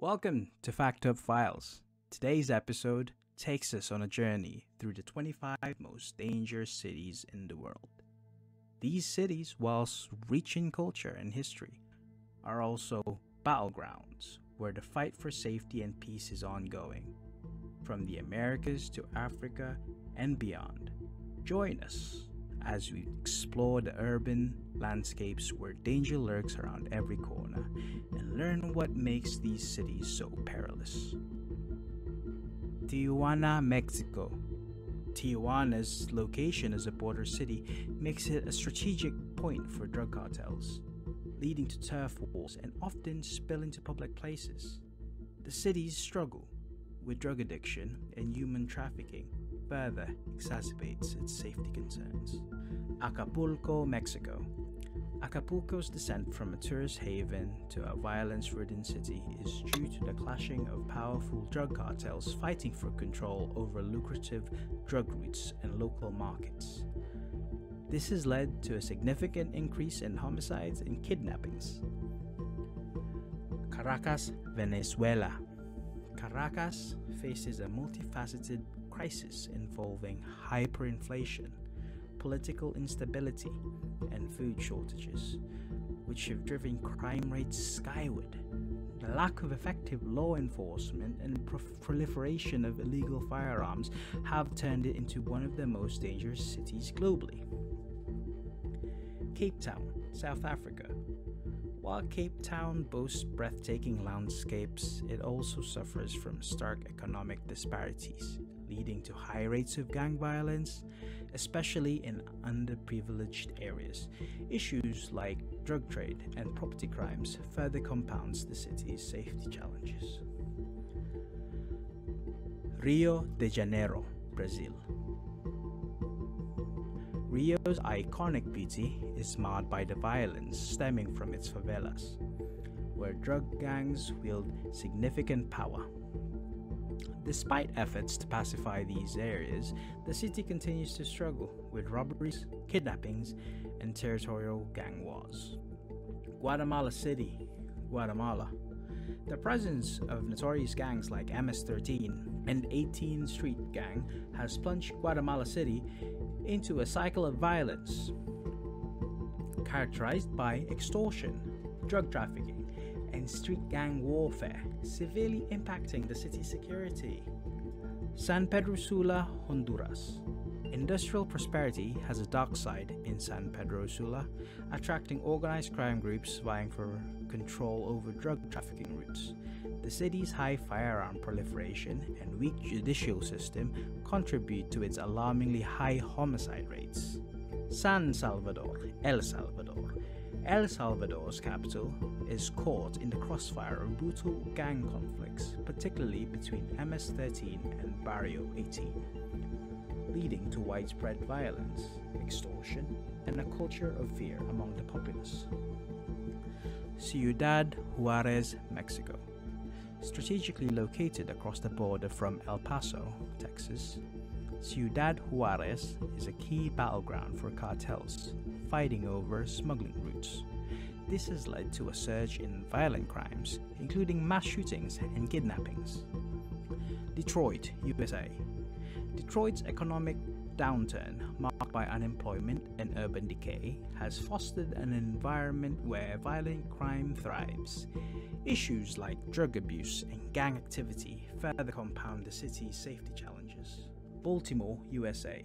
Welcome to Fact Up Files. Today's episode takes us on a journey through the 25 most dangerous cities in the world. These cities, whilst rich in culture and history, are also battlegrounds where the fight for safety and peace is ongoing. From the Americas to Africa and beyond, join us as we explore the urban landscapes where danger lurks around every corner and learn what makes these cities so perilous. Tijuana, Mexico. Tijuana's location as a border city makes it a strategic point for drug cartels, leading to turf wars and often spill into public places. The city's struggle with drug addiction and human trafficking further exacerbates its safety concerns. Acapulco, Mexico. Acapulco's descent from a tourist haven to a violence-ridden city is due to the clashing of powerful drug cartels fighting for control over lucrative drug routes and local markets. This has led to a significant increase in homicides and kidnappings. Caracas, Venezuela. Caracas faces a multifaceted crisis involving hyperinflation, political instability, and food shortages, which have driven crime rates skyward. The lack of effective law enforcement and proliferation of illegal firearms have turned it into one of the most dangerous cities globally. Cape Town, South Africa. While Cape Town boasts breathtaking landscapes, it also suffers from stark economic disparities, leading to high rates of gang violence, especially in underprivileged areas. Issues like drug trade and property crimes further compounds the city's safety challenges. Rio de Janeiro, Brazil. Rio's iconic beauty is marred by the violence stemming from its favelas, where drug gangs wield significant power. Despite efforts to pacify these areas, the city continues to struggle with robberies, kidnappings, and territorial gang wars. Guatemala City, Guatemala. The presence of notorious gangs like MS-13 and 18th Street Gang has plunged Guatemala City into a cycle of violence, characterized by extortion, drug trafficking, and street gang warfare, severely impacting the city's security. San Pedro Sula, Honduras. Industrial prosperity has a dark side in San Pedro Sula, attracting organized crime groups vying for control over drug trafficking routes. The city's high firearm proliferation and weak judicial system contribute to its alarmingly high homicide rates. San Salvador, El Salvador. El Salvador's capital is caught in the crossfire of brutal gang conflicts, particularly between MS-13 and Barrio 18, leading to widespread violence, extortion, and a culture of fear among the populace. Ciudad Juarez, Mexico. Strategically located across the border from El Paso, Texas, Ciudad Juarez is a key battleground for cartels fighting over smuggling routes. This has led to a surge in violent crimes, including mass shootings and kidnappings. Detroit, USA. Detroit's economic downturn, marked by unemployment and urban decay, has fostered an environment where violent crime thrives. Issues like drug abuse and gang activity further compound the city's safety challenges. Baltimore, USA.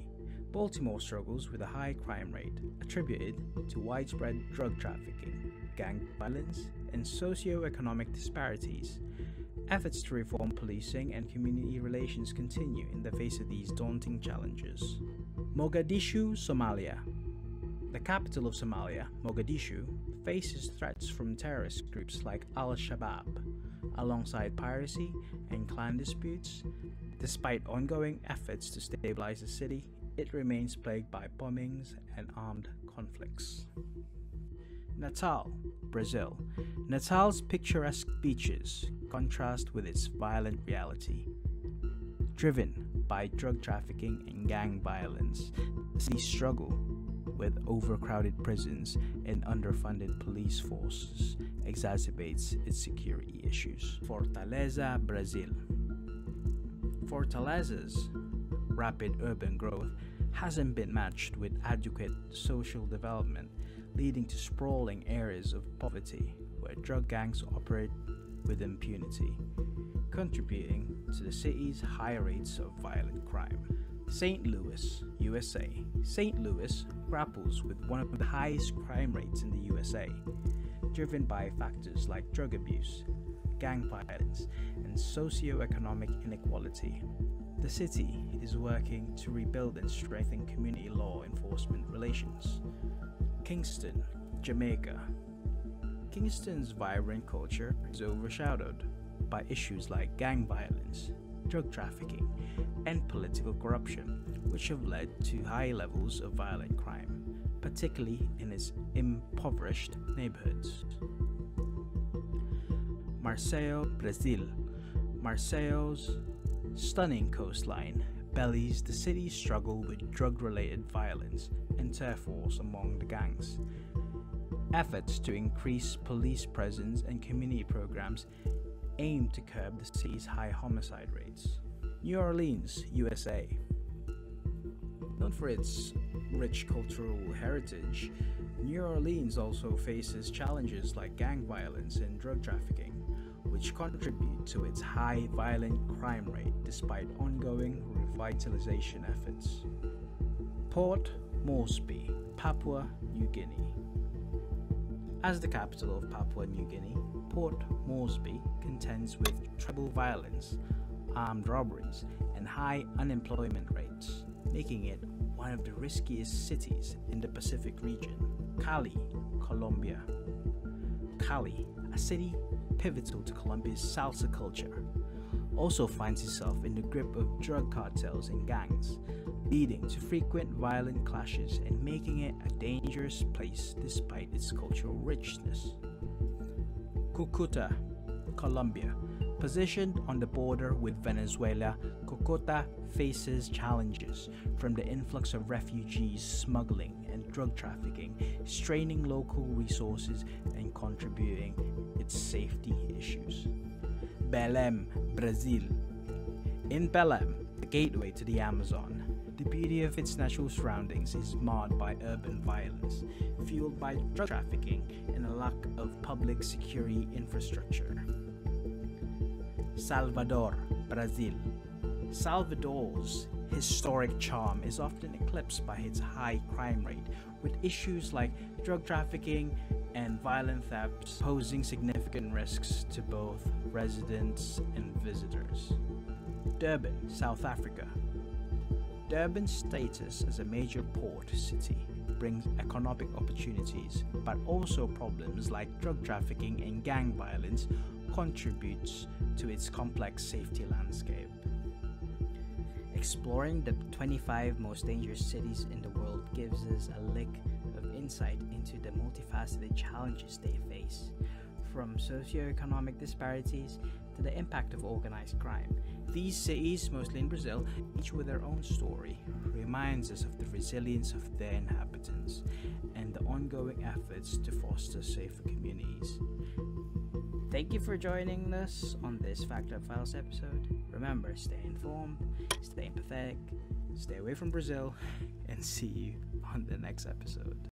Baltimore struggles with a high crime rate attributed to widespread drug trafficking, gang violence, and socio-economic disparities. Efforts to reform policing and community relations continue in the face of these daunting challenges. Mogadishu, Somalia. The capital of Somalia, Mogadishu, faces threats from terrorist groups like Al-Shabaab, alongside piracy and clan disputes. Despite ongoing efforts to stabilize the city, it remains plagued by bombings and armed conflicts. Natal, Brazil. Natal's picturesque beaches contrast with its violent reality. Driven by drug trafficking and gang violence, the city struggles with overcrowded prisons and underfunded police forces exacerbates its security issues. Fortaleza, Brazil. Fortaleza's rapid urban growth hasn't been matched with adequate social development, leading to sprawling areas of poverty where drug gangs operate with impunity, contributing to the city's high rates of violent crime. St. Louis, USA. St. Louis grapples with one of the highest crime rates in the USA, driven by factors like drug abuse, gang violence, and socio-economic inequality. The city is working to rebuild and strengthen community law enforcement relations. Kingston, Jamaica. Kingston's vibrant culture is overshadowed by issues like gang violence, drug trafficking, and political corruption, which have led to high levels of violent crime, particularly in its impoverished neighborhoods. Marseille, Brazil. Marseille's stunning coastline bellies the city's struggle with drug-related violence and turf wars among the gangs. Efforts to increase police presence and community programs aim to curb the city's high homicide rates. New Orleans, USA. Known for its rich cultural heritage, New Orleans also faces challenges like gang violence and drug trafficking, which contribute to its high violent crime rate despite ongoing revitalization efforts. Port Moresby, Papua New Guinea. As the capital of Papua New Guinea, Port Moresby contends with tribal violence, armed robberies, and high unemployment rates, making it one of the riskiest cities in the Pacific region. Cali, Colombia. Cali, a city pivotal to Colombia's salsa culture, also finds itself in the grip of drug cartels and gangs, leading to frequent violent clashes and making it a dangerous place despite its cultural richness. Cucuta, Colombia. Positioned on the border with Venezuela, Cucuta faces challenges from the influx of refugees, smuggling, and drug trafficking, straining local resources and contributing its safety issues. Belém, Brazil. In Belém, the gateway to the Amazon, the beauty of its natural surroundings is marred by urban violence, fueled by drug trafficking and a lack of public security infrastructure. Salvador, Brazil. Salvador's historic charm is often eclipsed by its high crime rate, with issues like drug trafficking and violent thefts posing significant risks to both residents and visitors. Durban, South Africa. Durban's status as a major port city brings economic opportunities, but also problems like drug trafficking and gang violence contributes to its complex safety landscape. Exploring the 25 most dangerous cities in the world gives us a lick of insight into the multifaceted challenges they face, from socio-economic disparities to the impact of organized crime. These cities, mostly in Brazil, each with their own story, reminds us of the resilience of their inhabitants and the ongoing efforts to foster safer communities. Thank you for joining us on this Fact Up Files episode. Remember, stay informed, stay empathetic, stay away from Brazil, and see you on the next episode.